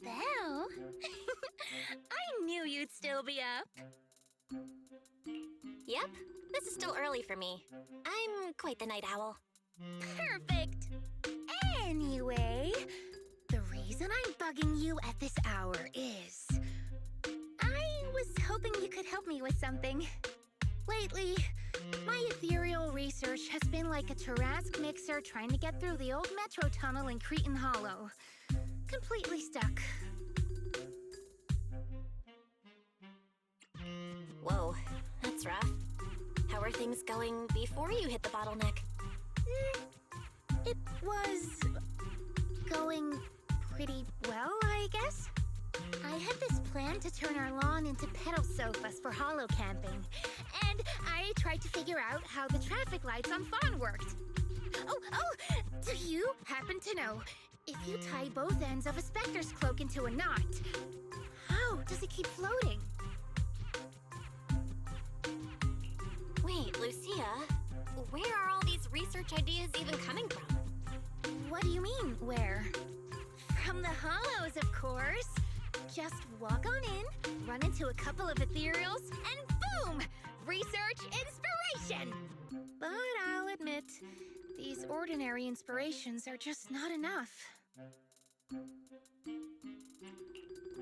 Belle? I knew you'd still be up. Yep, this is still early for me. I'm quite the night owl. Perfect. Anyway, the reason I'm bugging you at this hour is... I was hoping you could help me with something. Lately, my ethereal research has been like a Tarrasque mixer trying to get through the old metro tunnel in Cretan Hollow. Completely stuck. Whoa, that's rough. How are things going before you hit the bottleneck? It was... going pretty well, I guess. I had this plan to turn our lawn into pedal sofas for hollow camping, and I tried to figure out how the traffic lights on Fawn worked. Oh, do you happen to know, if you tie both ends of a specter's cloak into a knot, how does it keep floating? Wait, Lucia, where are all these research ideas even coming from? What do you mean, where? From the hollows, of course. Just walk on in, run into a couple of ethereals, and boom! Research inspiration! But I'll admit, these ordinary inspirations are just not enough.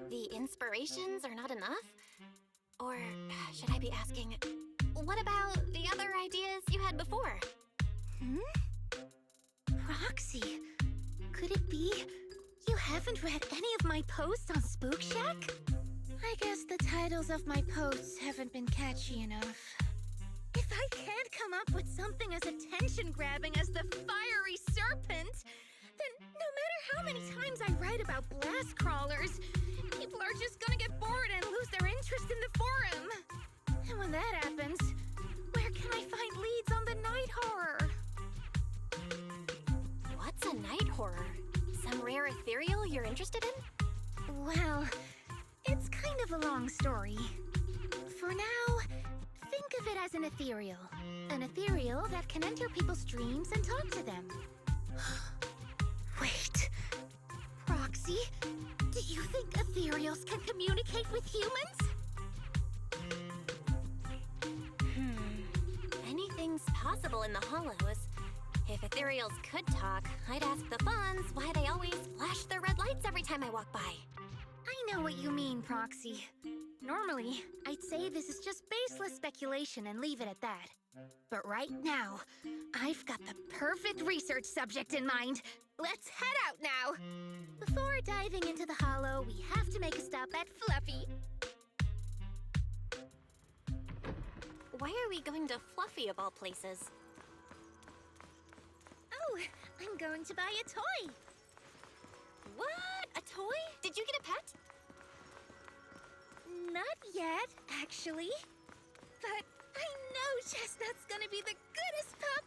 The inspirations are not enough? Or should I be asking, what about the other ideas you had before? Roxy, could it be you haven't read any of my posts on Spook Shack? I guess the titles of my posts haven't been catchy enough. If I can't come up with something as attention-grabbing as the fiery serpent, then no matter how many times I write about blast crawlers, people are just gonna get bored and lose their interest in the forum. And when that happens, where can I find leads on the night horror? What's a night horror? Some rare ethereal you're interested in? Well, it's kind of a long story. For now, think of it as an ethereal. An ethereal that can enter people's dreams and talk to them. Wait, Roxy, do you think ethereals can communicate with humans? Anything's possible in the hollows. If ethereals could talk, I'd ask the Fawns why they always flash their red lights every time I walk by. I know what you mean, Proxy. Normally, I'd say this is just baseless speculation and leave it at that. But right now, I've got the perfect research subject in mind. Let's head out now! Before diving into the hollow, we have to make a stop at Fluffy. Why are we going to Fluffy of all places? Oh, I'm going to buy a toy. What? A toy? Did you get a pet? Not yet, actually. But I know Chestnut's gonna be the goodest pup.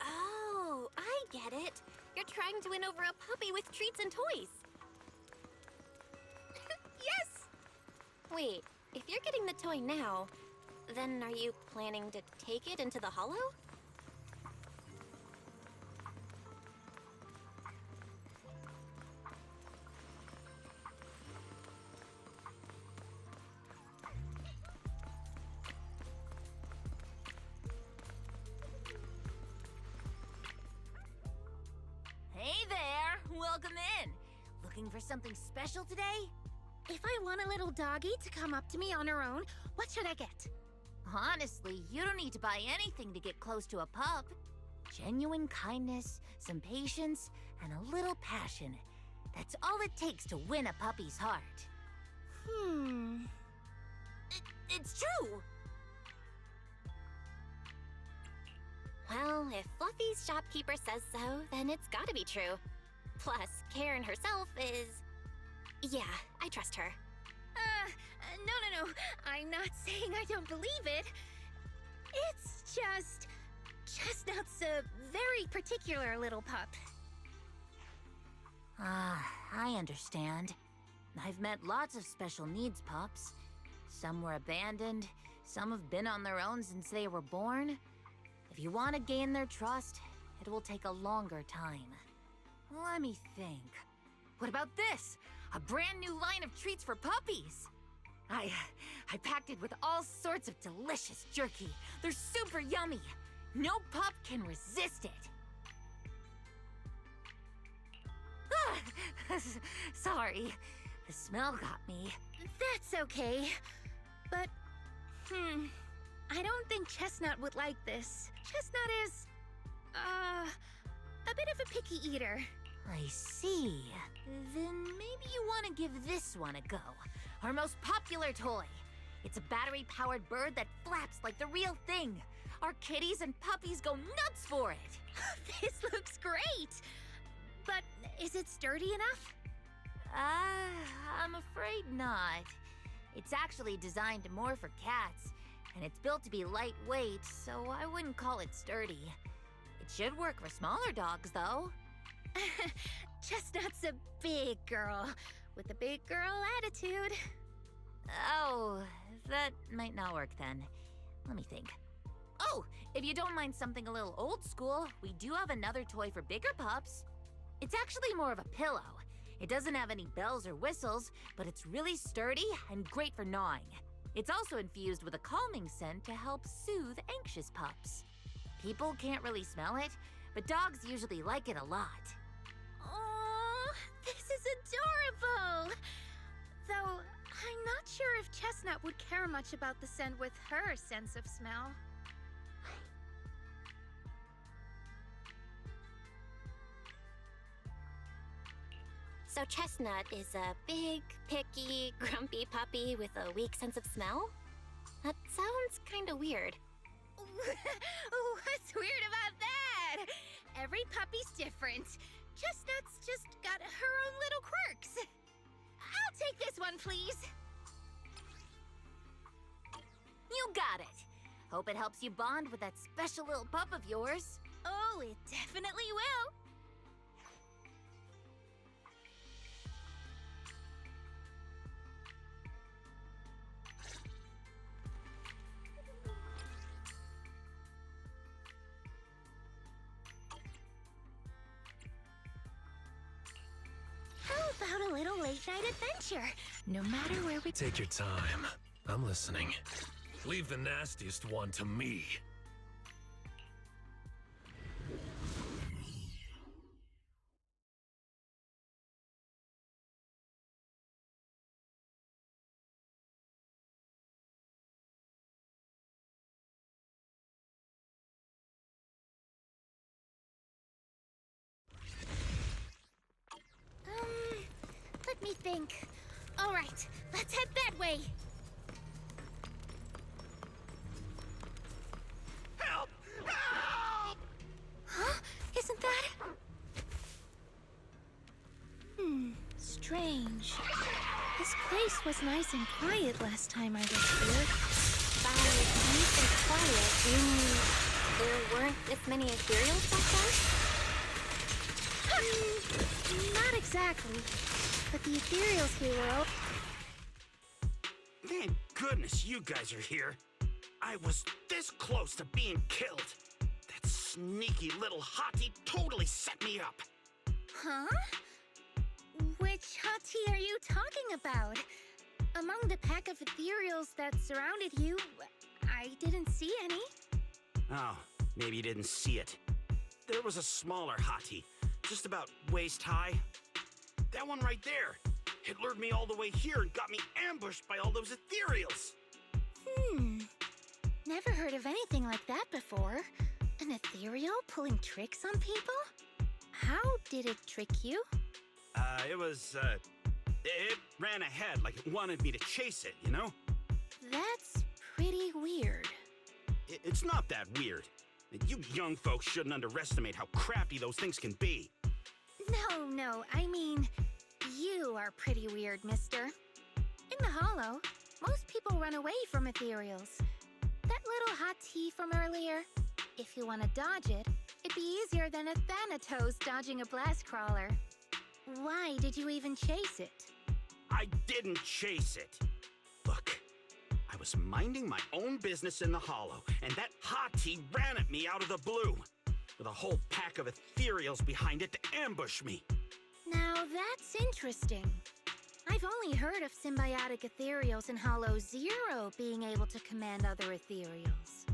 Oh, I get it. You're trying to win over a puppy with treats and toys. Yes! Wait, if you're getting the toy now, then are you planning to take it into the hollow? Hey there! Welcome in! Looking for something special today? If I want a little doggy to come up to me on her own, what should I get? Honestly, you don't need to buy anything to get close to a pup. Genuine kindness, some patience, and a little passion. That's all it takes to win a puppy's heart. It's true! Well, if Fluffy's shopkeeper says so, then it's gotta be true. Plus, Karen herself is... Yeah, I trust her. No. I'm not saying I don't believe it. It's just... Chestnut's a very particular little pup. I understand. I've met lots of special needs pups. Some were abandoned, some have been on their own since they were born. If you want to gain their trust, it will take a longer time. Let me think. What about this? A brand new line of treats for puppies. I packed it with all sorts of delicious jerky. They're super yummy. No pup can resist it. Sorry, the smell got me. That's okay. But, I don't think Chestnut would like this. Chestnut is, a bit of a picky eater. I see. Then maybe you want to give this one a go. Our most popular toy. It's a battery-powered bird that flaps like the real thing. Our kitties and puppies go nuts for it. This looks great! But is it sturdy enough? I'm afraid not. It's actually designed more for cats, and it's built to be lightweight, so I wouldn't call it sturdy. It should work for smaller dogs, though. Chestnut's a big girl, with a big girl attitude. Oh, that might not work then. Let me think. Oh, if you don't mind something a little old school, we do have another toy for bigger pups. It's actually more of a pillow. It doesn't have any bells or whistles, but it's really sturdy and great for gnawing. It's also infused with a calming scent to help soothe anxious pups. People can't really smell it, but dogs usually like it a lot. Oh, this is adorable! Though, I'm not sure if Chestnut would care much about the scent with her sense of smell. So Chestnut is a big, picky, grumpy puppy with a weak sense of smell? That sounds kinda weird. What's weird about that? Every puppy's different. Chestnut's just got her own little quirks. I'll take this one, please. You got it. Hope it helps you bond with that special little pup of yours. Oh, it definitely will. How about a little late-night adventure? No matter where we... Take your time. I'm listening. Leave the nastiest one to me. Let me think. All right, let's head that way. Help! Help! Huh? Isn't that... strange. This place was nice and quiet last time I was here. By nice and quiet, you mean there weren't as many ethereals back then? Not exactly. But the ethereals here were all... Thank goodness you guys are here. I was this close to being killed. That sneaky little hottie totally set me up. Huh? Which hottie are you talking about? Among the pack of ethereals that surrounded you, I didn't see any. Oh, maybe you didn't see it. There was a smaller hottie, just about waist high. That one right there. It lured me all the way here and got me ambushed by all those ethereals. Never heard of anything like that before. An ethereal pulling tricks on people? How did it trick you? It ran ahead like it wanted me to chase it, you know? That's pretty weird. It's not that weird. You young folks shouldn't underestimate how crafty those things can be. No, I mean, you are pretty weird, mister. In the Hollow, most people run away from ethereals. That little hot tea from earlier, if you want to dodge it, it'd be easier than a Thanatos dodging a blast crawler. Why did you even chase it? I didn't chase it. Look, I was minding my own business in the Hollow, and that hottie ran at me out of the blue. with a whole pack of ethereals behind it to ambush me. Now that's interesting. I've only heard of symbiotic ethereals in Hollow Zero being able to command other ethereals.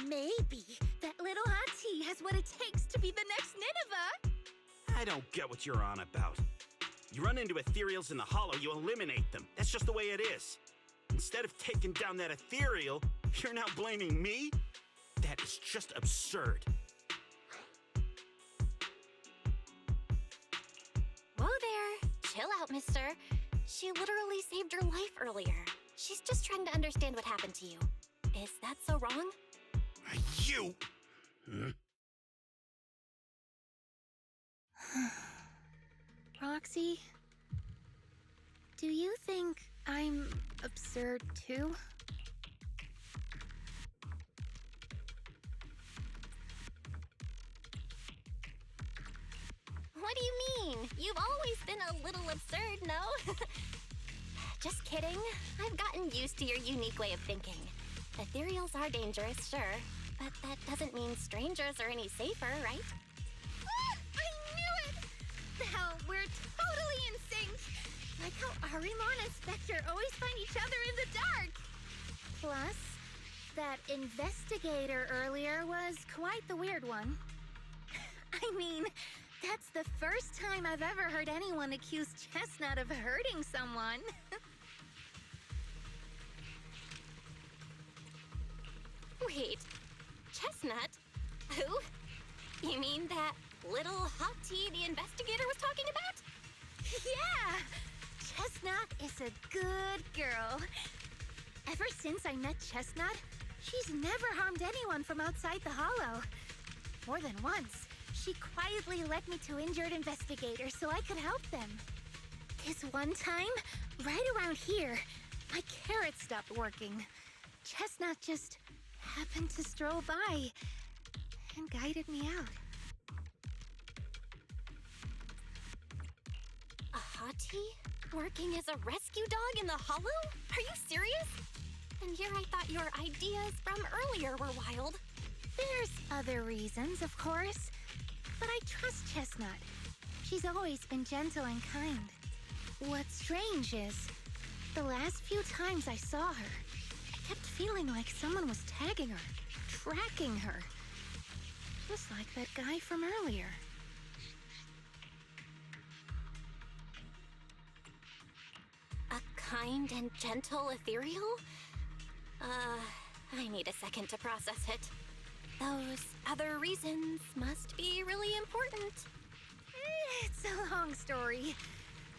Maybe that little hot tea has what it takes to be the next Nineveh. I don't get what you're on about. You run into ethereals in the hollow, you eliminate them. That's just the way it is. Instead of taking down that ethereal, you're now blaming me? That is just absurd. Whoa there. Chill out, mister. She literally saved your life earlier. She's just trying to understand what happened to you. Is that so wrong? You! Roxy, do you think I'm absurd too? What do you mean? You've always been a little absurd, no? Just kidding. I've gotten used to your unique way of thinking. Ethereals are dangerous, sure, but that doesn't mean strangers are any safer, right? I knew it! Hell, we're totally in sync! Like how Arimon and Spectre always find each other in the dark! Plus, that investigator earlier was quite the weird one. I mean, that's the first time I've ever heard anyone accuse Chestnut of hurting someone. Wait, Chestnut? Who? You mean that little hot tea the investigator was talking about? Yeah! Chestnut is a good girl. Ever since I met Chestnut, she's never harmed anyone from outside the Hollow. More than once, she quietly led me to injured investigators so I could help them. This one time, right around here, my carrot stopped working. Chestnut just happened to stroll by and guided me out. A hottie? Working as a rescue dog in the Hollow? Are you serious? And here I thought your ideas from earlier were wild. There's other reasons, of course, but I trust Chestnut. She's always been gentle and kind. What's strange is, the last few times I saw her, I kept feeling like someone was tagging her, tracking her. Just like that guy from earlier. A kind and gentle ethereal? I need a second to process it. Those other reasons must be really important. It's a long story.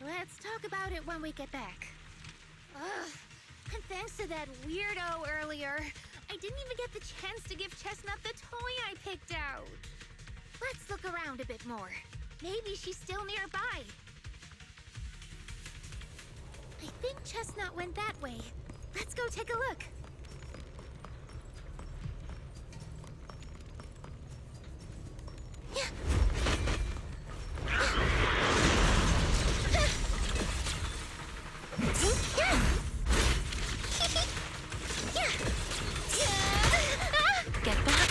Let's talk about it when we get back. Ugh, and thanks to that weirdo earlier, I didn't even get the chance to give Chestnut the toy I picked out. Let's look around a bit more. Maybe she's still nearby. I think Chestnut went that way. Let's go take a look. Get back.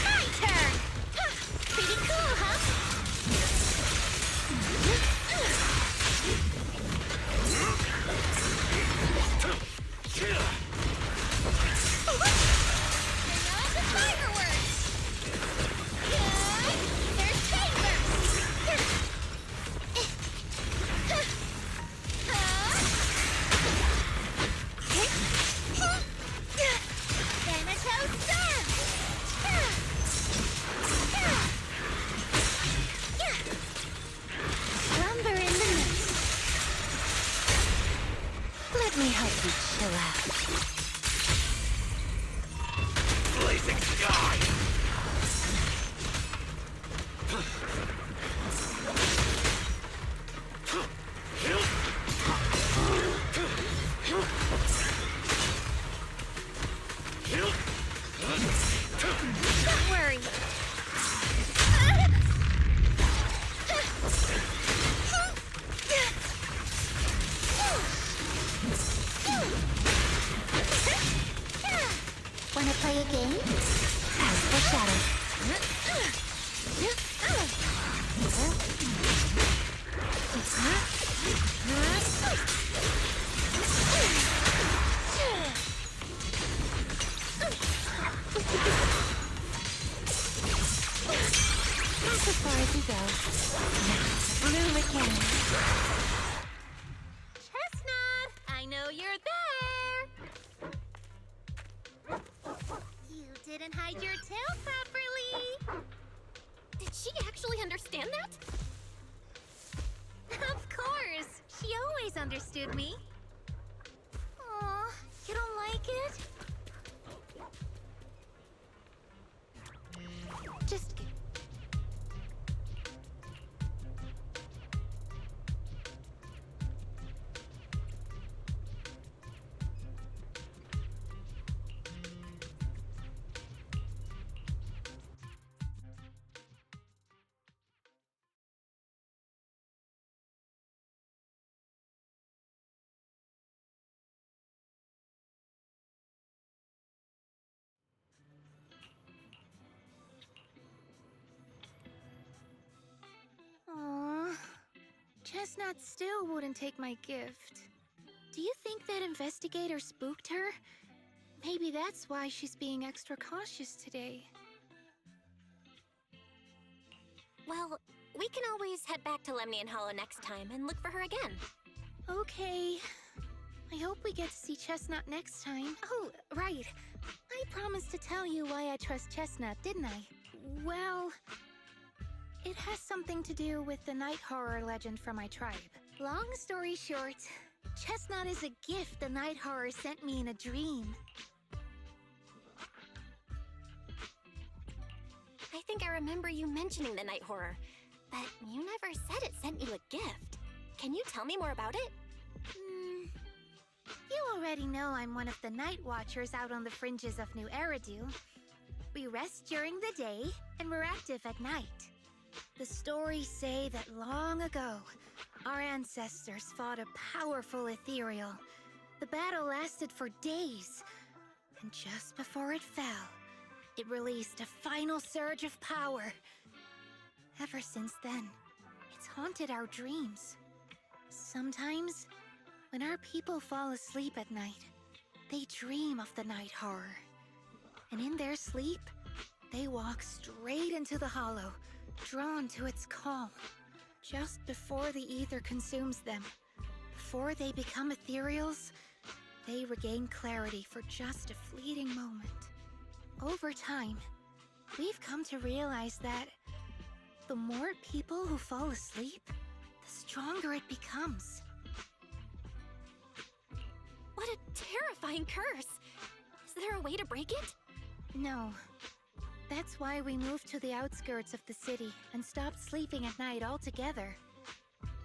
My turn! Pretty cool, huh? Slumber in the mist. Let me help you chill out. Blazing sky! Wanna play a game? As for shadow. That's as far as you go. Now, bloom again. Chestnut, I know you're there. You didn't hide your tail properly. Did she actually understand that? Of course. She always understood me. Aw, you don't like it? Just kidding. Aw, Chestnut still wouldn't take my gift. Do you think that investigator spooked her? Maybe that's why she's being extra cautious today. Well, we can always head back to Lemnian Hollow next time and look for her again. Okay. I hope we get to see Chestnut next time. Oh, right. I promised to tell you why I trust Chestnut, didn't I? Well, it has something to do with the night horror legend from my tribe. Long story short, Chestnut is a gift the night horror sent me in a dream. I think I remember you mentioning the night horror, but you never said it sent you a gift. Can you tell me more about it? You already know I'm one of the night watchers out on the fringes of New Eridu. We rest during the day, and we're active at night. The stories say that long ago, our ancestors fought a powerful ethereal. The battle lasted for days, and just before it fell, it released a final surge of power. Ever since then, it's haunted our dreams. Sometimes, when our people fall asleep at night, they dream of the night horror. And in their sleep, they walk straight into the hollow, drawn to its calm. Just before the ether consumes them, before they become ethereals, they regain clarity for just a fleeting moment. Over time, we've come to realize that the more people who fall asleep, the stronger it becomes. What a terrifying curse! Is there a way to break it? No. That's why we moved to the outskirts of the city and stopped sleeping at night altogether.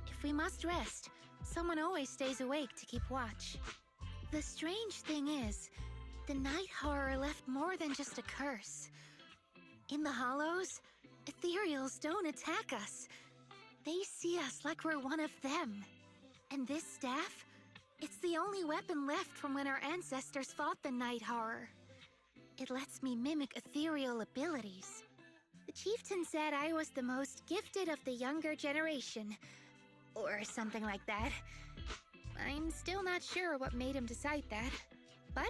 If we must rest, someone always stays awake to keep watch. The strange thing is, the night horror left more than just a curse. In the hollows, ethereals don't attack us. They see us like we're one of them. And this staff, it's the only weapon left from when our ancestors fought the night horror. It lets me mimic ethereal abilities. The chieftain said I was the most gifted of the younger generation, or something like that. I'm still not sure what made him decide that, but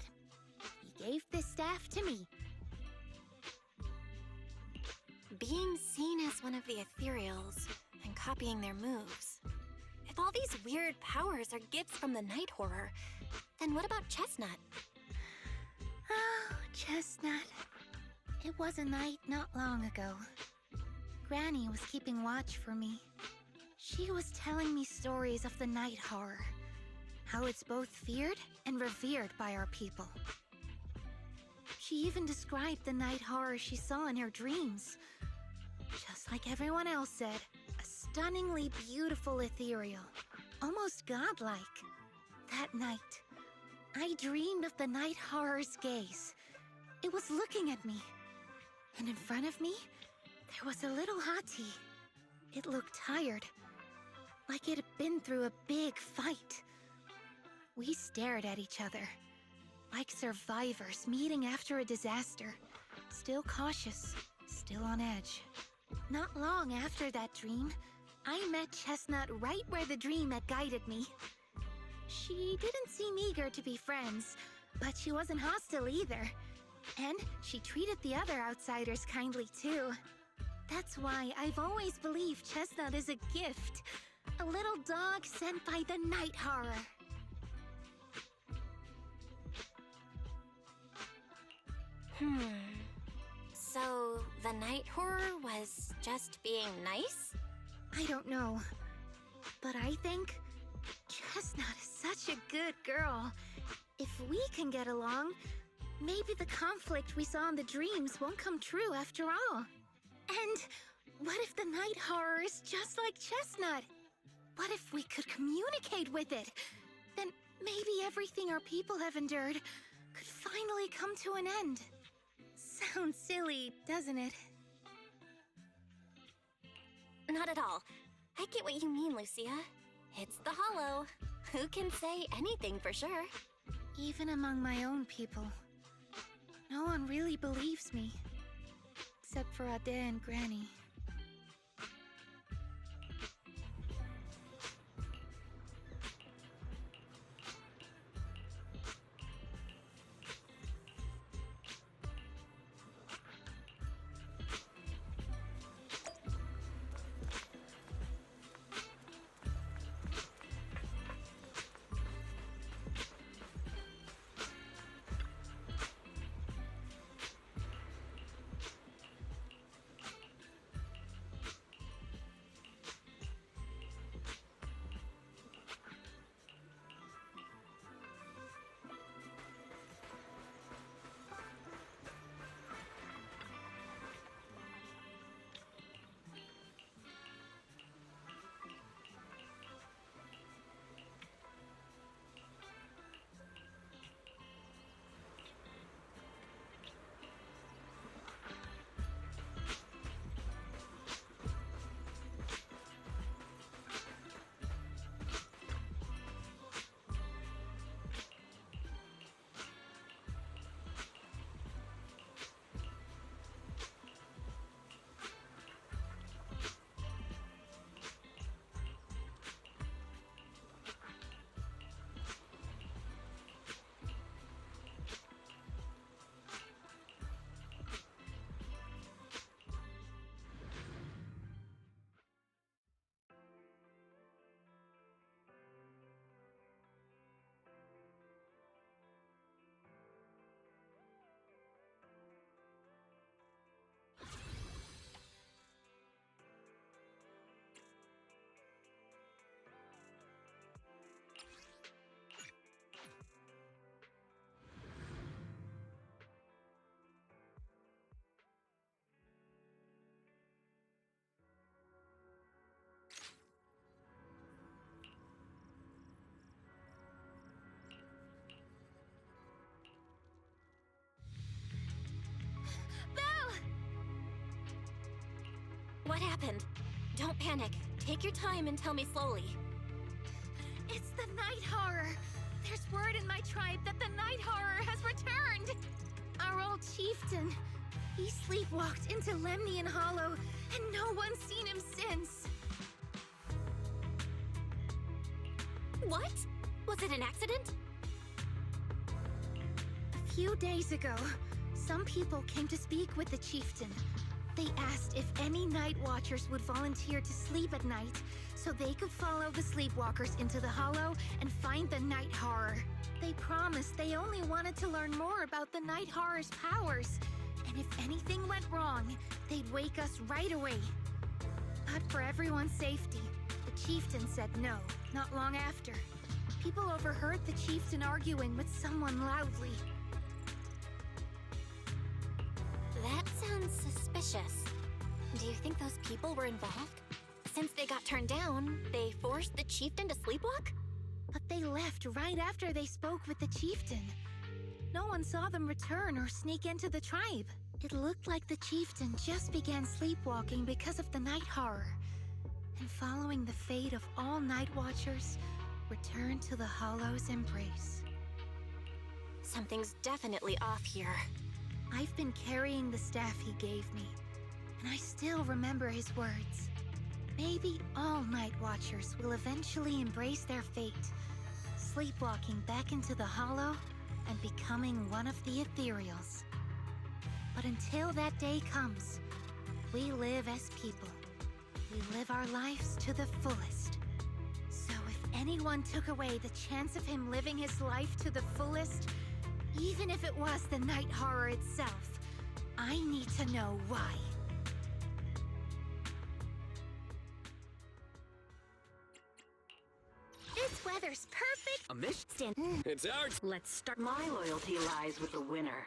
he gave this staff to me. Being seen as one of the ethereals and copying their moves. If all these weird powers are gifts from the night horror, then what about Chestnut? Oh, Chestnut. It was a night not long ago. Granny was keeping watch for me. She was telling me stories of the night horror, how it's both feared and revered by our people. She even described the night horror she saw in her dreams. Just like everyone else said, a stunningly beautiful ethereal, almost godlike. That night, I dreamed of the night horror's gaze. It was looking at me. And in front of me, there was a little hottie. It looked tired, like it had been through a big fight. We stared at each other. like survivors meeting after a disaster. Still cautious, still on edge. Not long after that dream, I met Chestnut right where the dream had guided me. She didn't seem eager to be friends, but she wasn't hostile either. And she treated the other outsiders kindly too. That's why I've always believed Chestnut is a gift. A little dog sent by the Night Horror. So, the Night Horror was just being nice? I don't know. But I think Chestnut is such a good girl. If we can get along, maybe the conflict we saw in the dreams won't come true after all. And what if the Night Horror is just like Chestnut? What if we could communicate with it? Then maybe everything our people have endured could finally come to an end. Sounds silly, doesn't it? Not at all. I get what you mean, Lucia. It's the Hollow. Who can say anything for sure? Even among my own people, no one really believes me. Except for Ade and Granny. What happened? Don't panic. Take your time and tell me slowly. It's the Night Horror! There's word in my tribe that the Night Horror has returned! Our old chieftain. He sleepwalked into Lemnian Hollow, and no one's seen him since. What? Was it an accident? A few days ago, some people came to speak with the chieftain. They asked if any Night Watchers would volunteer to sleep at night so they could follow the sleepwalkers into the Hollow and find the Night Horror. They promised they only wanted to learn more about the Night Horror's powers, and if anything went wrong, they'd wake us right away. But for everyone's safety, the chieftain said no, not long after. People overheard the chieftain arguing with someone loudly. That sounds suspicious. Do you think those people were involved? Since they got turned down, they forced the chieftain to sleepwalk? But they left right after they spoke with the chieftain. No one saw them return or sneak into the tribe. It looked like the chieftain just began sleepwalking because of the Night Horror. And following the fate of all Night Watchers, returned to the Hollow's embrace. Something's definitely off here. I've been carrying the staff he gave me, and I still remember his words. Maybe all Night Watchers will eventually embrace their fate, sleepwalking back into the Hollow and becoming one of the Ethereals. But until that day comes, we live as people. We live our lives to the fullest. So if anyone took away the chance of him living his life to the fullest, even if it was the night horror itself, I need to know why. This weather's perfect. A mission? Stand. It's ours. Let's start. My loyalty lies with the winner.